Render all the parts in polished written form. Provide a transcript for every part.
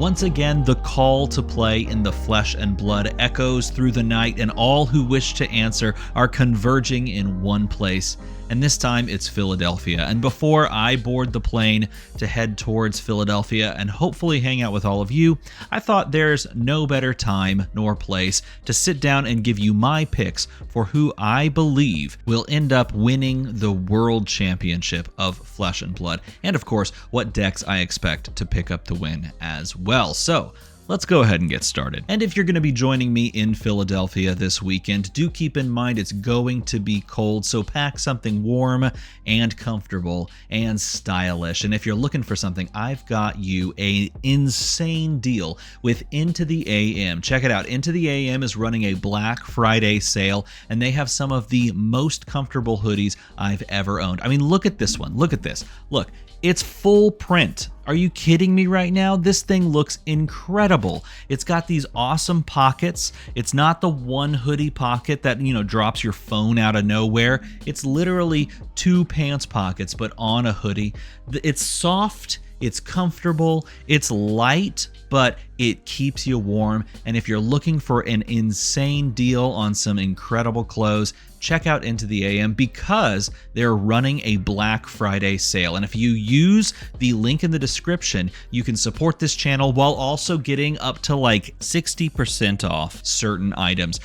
Once again, the call to play in the Flesh and Blood echoes through the night, and all who wish to answer are converging in one place. And this time it's Philadelphia. And before I board the plane to head towards Philadelphia and hopefully hang out with all of you, I thought there's no better time nor place to sit down and give you my picks for who I believe will end up winning the World Championship of Flesh and Blood, and of course, what decks I expect to pick up the win as well. So let's go ahead and get started. And if you're going to be joining me in Philadelphia this weekend, do keep in mind it's going to be cold, so pack something warm and comfortable and stylish. And if you're looking for something, I've got you an insane deal with Into the AM. Check it out. Into the AM is running a Black Friday sale, and they have some of the most comfortable hoodies I've ever owned. I mean, look at this one. Look at this. Look, it's full print. Are you kidding me right now? This thing looks incredible. It's got these awesome pockets. It's not the one hoodie pocket that, drops your phone out of nowhere. It's literally two pants pockets, but on a hoodie. It's soft, it's comfortable, it's light, but it keeps you warm. And if you're looking for an insane deal on some incredible clothes, check out Into the AM because they're running a Black Friday sale. And if you use the link in the description, you can support this channel while also getting up to like 60% off certain items.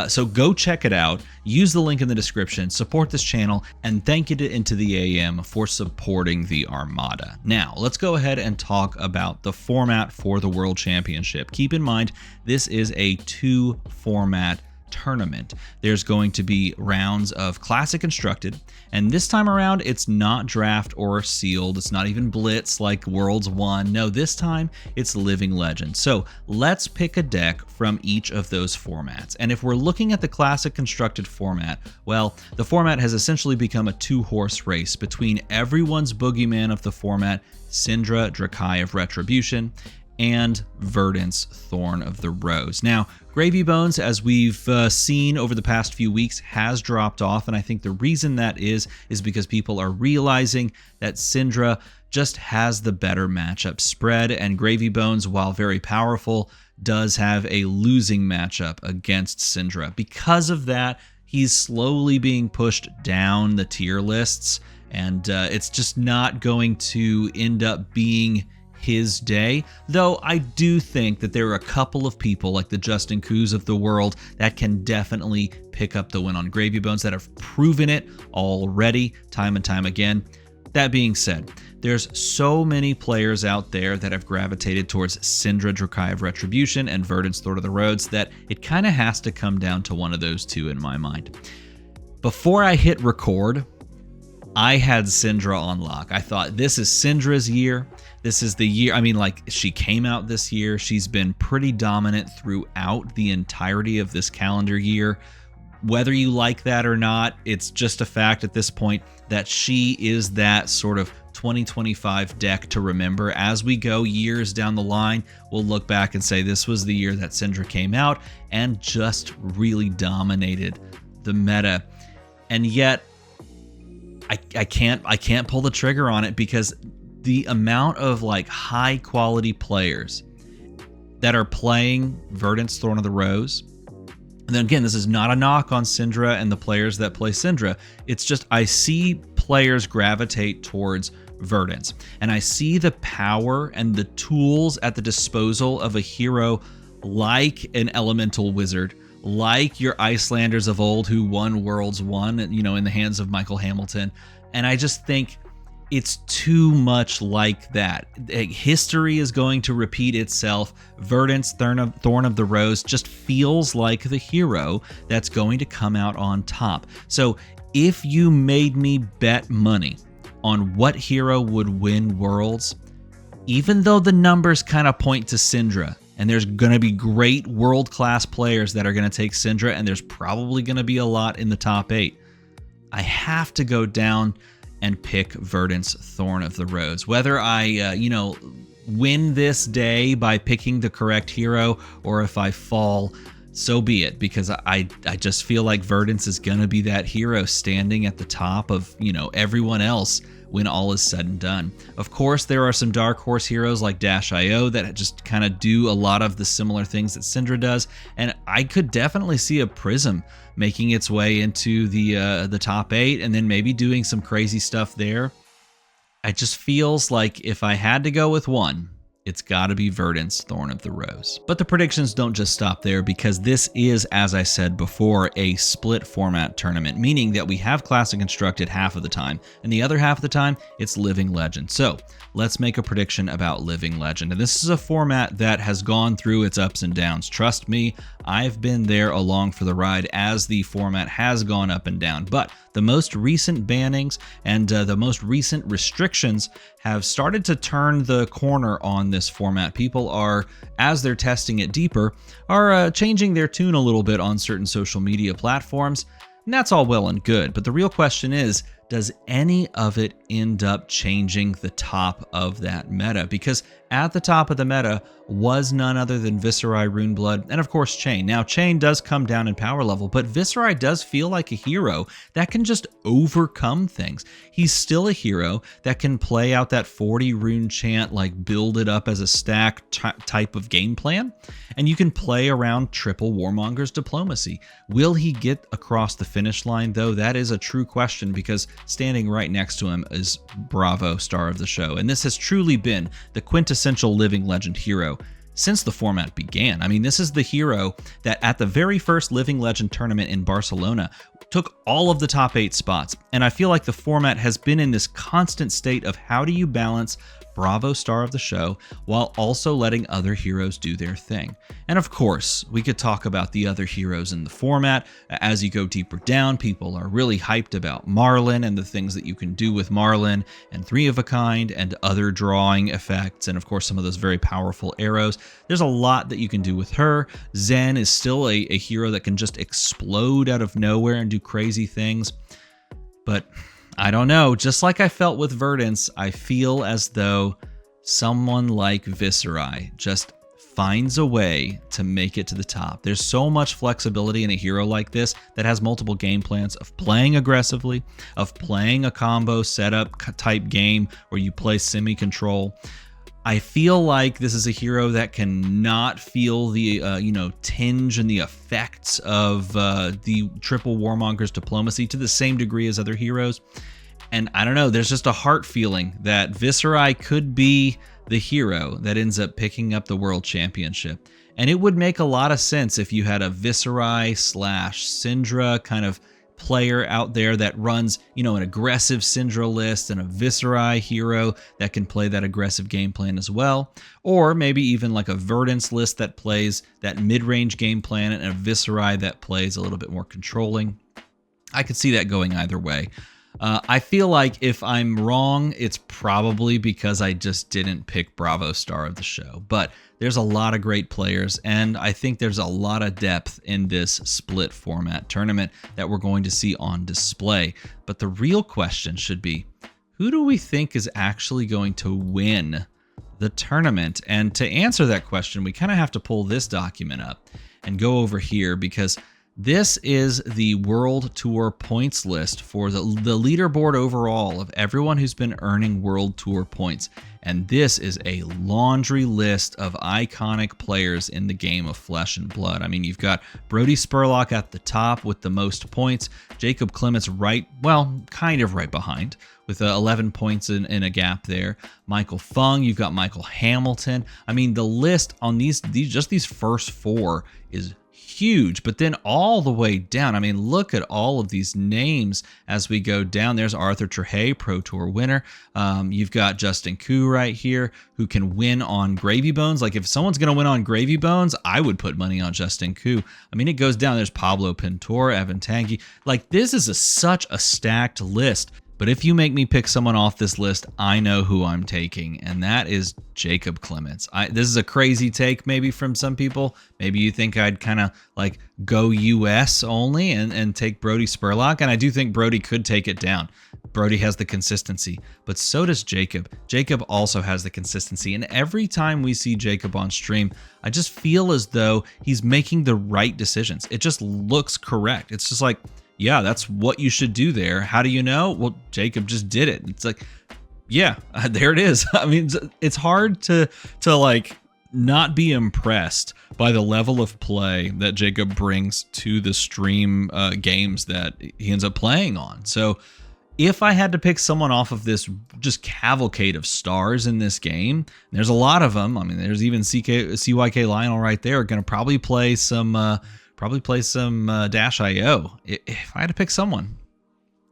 So go check it out. Use the link in the description, support this channel, and thank you to Into the AM for supporting the Armada. Now, let's go ahead and talk about the format for the World Championship. Keep in mind, this is a two-format tournament. There's going to be rounds of Classic Constructed, and this time around it's not draft or sealed. It's not even blitz like Worlds 1. No, this time it's Living Legend. So let's pick a deck from each of those formats. And if we're looking at the Classic Constructed format, well, the format has essentially become a two-horse race between everyone's boogeyman of the format, Syndra, Drakai of Retribution, and Verdant's Thorn of the Rose. Now, Gravy Bones, as we've seen over the past few weeks, has dropped off, and I think the reason that is because people are realizing that Syndra just has the better matchup spread, and Gravy Bones, while very powerful, does have a losing matchup against Syndra. Because of that, he's slowly being pushed down the tier lists, and it's just not going to end up being his day, though I do think that there are a couple of people like the Justin Coos of the world that can definitely pick up the win on Gravy Bones, that have proven it already time and time again. That being said, there's so many players out there that have gravitated towards Syndra, Drakai of Retribution, and Verdant's Thorn of the Rose that it kind of has to come down to one of those two in my mind. Before I hit record, I had Syndra on lock. I thought, this is Syndra's year. This is the year. I mean, like, she came out this year. She's been pretty dominant throughout the entirety of this calendar year. Whether you like that or not, it's just a fact at this point that she is that sort of 2025 deck to remember. As we go years down the line, we'll look back and say this was the year that Syndra came out and just really dominated the meta. And yet, I can't pull the trigger on it because the amount of like high quality players that are playing Verdant's Thorn of the Rose. And then again, this is not a knock on Syndra and the players that play Syndra. It's just I see players gravitate towards Verdant's, and I see the power and the tools at the disposal of a hero like an Elemental Wizard, like your Icelanders of old who won Worlds 1, in the hands of Michael Hamilton. And I just think it's too much like that. History is going to repeat itself. Verdant's Thorn of the Rose just feels like the hero that's going to come out on top. So if you made me bet money on what hero would win Worlds, even though the numbers kind of point to Syndra, and there's going to be great world-class players that are going to take Syndra, and there's probably going to be a lot in the top 8, I have to go down and pick Verdant's Thorn of the Rose. Whether I, win this day by picking the correct hero, or if I fall, so be it, because I just feel like Verdant's is going to be that hero standing at the top of, everyone else when all is said and done. Of course, there are some dark horse heroes like Dash.io that just kind of do a lot of the similar things that Syndra does, and I could definitely see a Prism making its way into the top 8 and then maybe doing some crazy stuff there. It just feels like if I had to go with one, it's got to be Verdant's Thorn of the Rose. But the predictions don't just stop there, because this is, as I said before, a split format tournament, meaning that we have Classic Constructed half of the time, and the other half of the time, it's Living Legend. So let's make a prediction about Living Legend. And this is a format that has gone through its ups and downs. Trust me, I've been there along for the ride as the format has gone up and down. But the most recent bannings and the most recent restrictions have started to turn the corner on this format. People are, as they're testing it deeper, are changing their tune a little bit on certain social media platforms. And that's all well and good. But the real question is, does any of it end up changing the top of that meta? Because at the top of the meta was none other than Viserai, Runeblood, and of course Chain. Now, Chain does come down in power level, but Viserai does feel like a hero that can just overcome things. He's still a hero that can play out that 40 rune chant, like build it up as a stack type of game plan, and you can play around triple Warmonger's Diplomacy. Will he get across the finish line, though? That is a true question, because standing right next to him is Bravo, star of the show, and this has truly been the quintessential Living Legend hero since the format began. I mean, this is the hero that at the very first Living Legend tournament in Barcelona took all of the top 8 spots, and I feel like the format has been in this constant state of how do you balance Bravo, star of the show, while also letting other heroes do their thing. And of course, we could talk about the other heroes in the format. As you go deeper down, people are really hyped about Marlin and the things that you can do with Marlin, and 3 of a Kind, and other drawing effects, and of course some of those very powerful arrows. There's a lot that you can do with her. Zen is still a hero that can just explode out of nowhere and do crazy things. But I don't know, just like I felt with Verdance, I feel as though someone like Viserai just finds a way to make it to the top. There's so much flexibility in a hero like this that has multiple game plans of playing aggressively, of playing a combo setup type game where you play semi-control. I feel like this is a hero that can not feel the tinge and the effects of the triple Warmonger's Diplomacy to the same degree as other heroes. And I don't know, there's just a heart feeling that Viserai could be the hero that ends up picking up the World Championship. And it would make a lot of sense if you had a Viserai / Syndra kind of player out there that runs, an aggressive Syndra list and a Viserai hero that can play that aggressive game plan as well. Or maybe even like a Verdance list that plays that mid-range game plan and a Viserai that plays a little bit more controlling. I could see that going either way. I feel like if I'm wrong, it's probably because I just didn't pick Bravo, star of the show. But there's a lot of great players, and I think there's a lot of depth in this split format tournament that we're going to see on display. But the real question should be, who do we think is actually going to win the tournament? And to answer that question, we kind of have to pull this document up and go over here, because this is the World Tour points list for the leaderboard overall of everyone who's been earning World Tour points. And this is a laundry list of iconic players in the game of Flesh and Blood. I mean, you've got Brody Spurlock at the top with the most points. Jacob Clements kind of right behind with 11 points in a gap there. Michael Fung, you've got Michael Hamilton. I mean, the list on these first 4 is huge, but then all the way down, I mean, look at all of these names as we go down. There's Arthur Trehey, Pro Tour winner. You've got Justin Koo right here, who can win on Gravy Bones. Like, if someone's going to win on Gravy Bones, I would put money on Justin Koo. I mean, it goes down. There's Pablo Pintor, Evan Tanguy. Like, this is such a stacked list. But if you make me pick someone off this list, I know who I'm taking, and that is Jacob Clements. This is a crazy take maybe from some people. Maybe you think I'd kind of like go US only and take Brody Spurlock, and I do think Brody could take it down. Brody has the consistency, but so does Jacob. Jacob also has the consistency, and every time we see Jacob on stream, I just feel as though he's making the right decisions. It just looks correct. It's just like, yeah, that's what you should do there. How do you know? Well, Jacob just did it. It's like, yeah, there it is. I mean, it's hard to like not be impressed by the level of play that Jacob brings to the stream games that he ends up playing on. So if I had to pick someone off of this just cavalcade of stars in this game, there's a lot of them. I mean, there's even CYK Lionel right there, going to probably play some Dash IO. If I had to pick someone,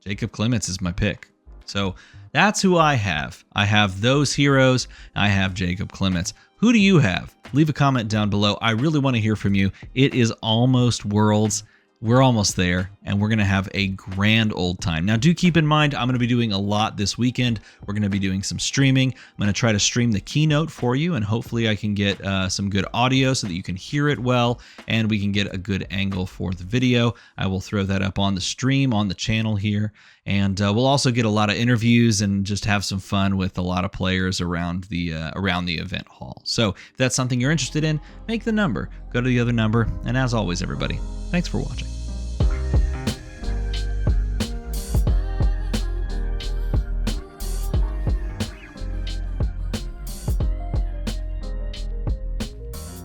Jacob Clements is my pick. So that's who I have. I have those heroes. I have Jacob Clements. Who do you have? Leave a comment down below. I really want to hear from you. It is almost Worlds. We're almost there, and we're going to have a grand old time. Now, do keep in mind, I'm going to be doing a lot this weekend. We're going to be doing some streaming. I'm going to try to stream the keynote for you, and hopefully I can get some good audio so that you can hear it well, and we can get a good angle for the video. I will throw that up on the stream, on the channel here, and we'll also get a lot of interviews and just have some fun with a lot of players around the event hall. So if that's something you're interested in, make the number. Go to the other number, and as always, everybody, thanks for watching.